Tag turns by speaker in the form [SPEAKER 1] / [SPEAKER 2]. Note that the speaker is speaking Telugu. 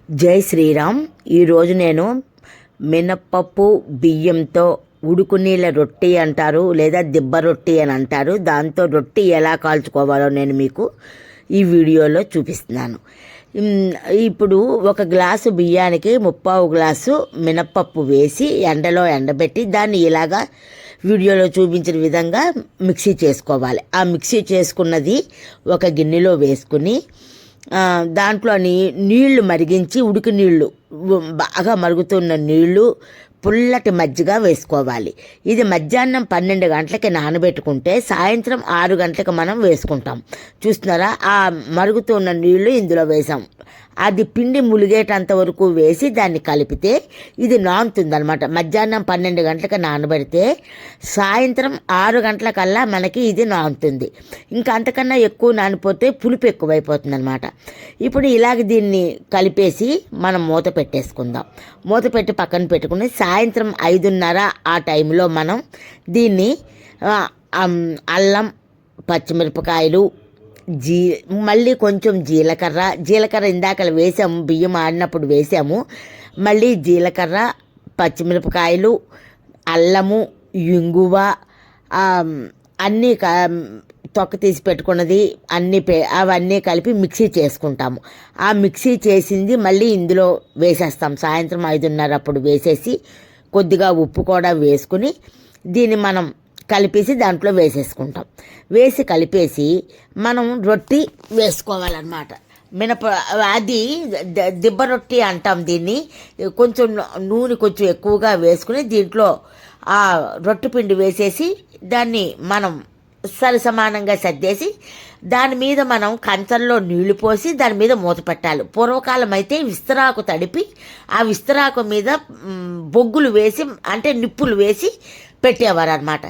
[SPEAKER 1] జై శ్రీరామ్. ఈరోజు నేను మినపప్పు బియ్యంతో ఉడుకు నీళ్ళ రొట్టి అంటారు, లేదా దిబ్బ రొట్టి అని అంటారు. దాంతో రొట్టి ఎలా కాల్చుకోవాలో నేను మీకు ఈ వీడియోలో చూపిస్తున్నాను. ఇప్పుడు ఒక గ్లాసు బియ్యానికి 3/4 గ్లాసు మినపప్పు వేసి ఎండలో ఎండబెట్టి దాన్ని ఇలాగా వీడియోలో చూపించిన విధంగా మిక్సీ చేసుకోవాలి. ఆ మిక్సీ చేసుకున్నది ఒక గిన్నెలో వేసుకుని దాంట్లోని నీళ్లు మరిగించి ఉడికి నీళ్లు బాగా మరుగుతున్న నీళ్లు పుల్లటి మజ్జిగ వేసుకోవాలి. ఇది మధ్యాహ్నం 12 గంటలకి నానబెట్టుకుంటే సాయంత్రం 6 గంటలకు మనం వేసుకుంటాం. చూస్తున్నారా, ఆ మరుగుతున్న నీళ్లు ఇందులో వేసాం. అది పిండి ములిగేటంత వరకు వేసి దాన్ని కలిపితే ఇది నానుతుందనమాట. మధ్యాహ్నం 12 గంటలకు నానబెడితే సాయంత్రం 6 గంటలకల్లా మనకి ఇది నానుతుంది. ఇంకా అంతకన్నా ఎక్కువ నానిపోతే పులుపు ఎక్కువైపోతుంది అనమాట. ఇప్పుడు ఇలాగ దీన్ని కలిపేసి మనం మూత పెట్టేసుకుందాం. మూత పెట్టి పక్కన పెట్టుకుని సాయంత్రం 5:30 ఆ టైంలో మనం దీన్ని అల్లం, పచ్చిమిరపకాయలు, మళ్ళీ కొంచెం జీలకర్ర ఇందాక వేసాము, బియ్యం ఆడినప్పుడు వేసాము. మళ్ళీ జీలకర్ర, పచ్చిమిరపకాయలు, అల్లము, ఇంగువ అన్నీ తొక్క తీసి పెట్టుకున్నది అవన్నీ కలిపి మిక్సీ చేసుకుంటాము. ఆ మిక్సీ చేసింది మళ్ళీ ఇందులో వేసేస్తాం. సాయంత్రం 5:30 అప్పుడు వేసేసి కొద్దిగా ఉప్పు కూడా వేసుకుని దీన్ని మనం కలిపేసి దాంట్లో వేసేసుకుంటాం. వేసి కలిపేసి మనం రొట్టి వేసుకోవాలన్నమాట. అది దిబ్బ రొట్టి అంటాం దీన్ని. కొంచెం నూనె కొంచెం ఎక్కువగా వేసుకుని దీంట్లో ఆ రొట్టె పిండి వేసేసి దాన్ని మనం సరిసమానంగా సర్దేసి దాని మీద మనం కంచంలో నీళ్లు పోసి దాని మీద మూత పెట్టాలి. పూర్వకాలం అయితే విస్తరాకు తడిపి ఆ విస్తరాకు మీద బొగ్గులు వేసి, అంటే నిప్పులు వేసి పెట్టేవారు అనమాట.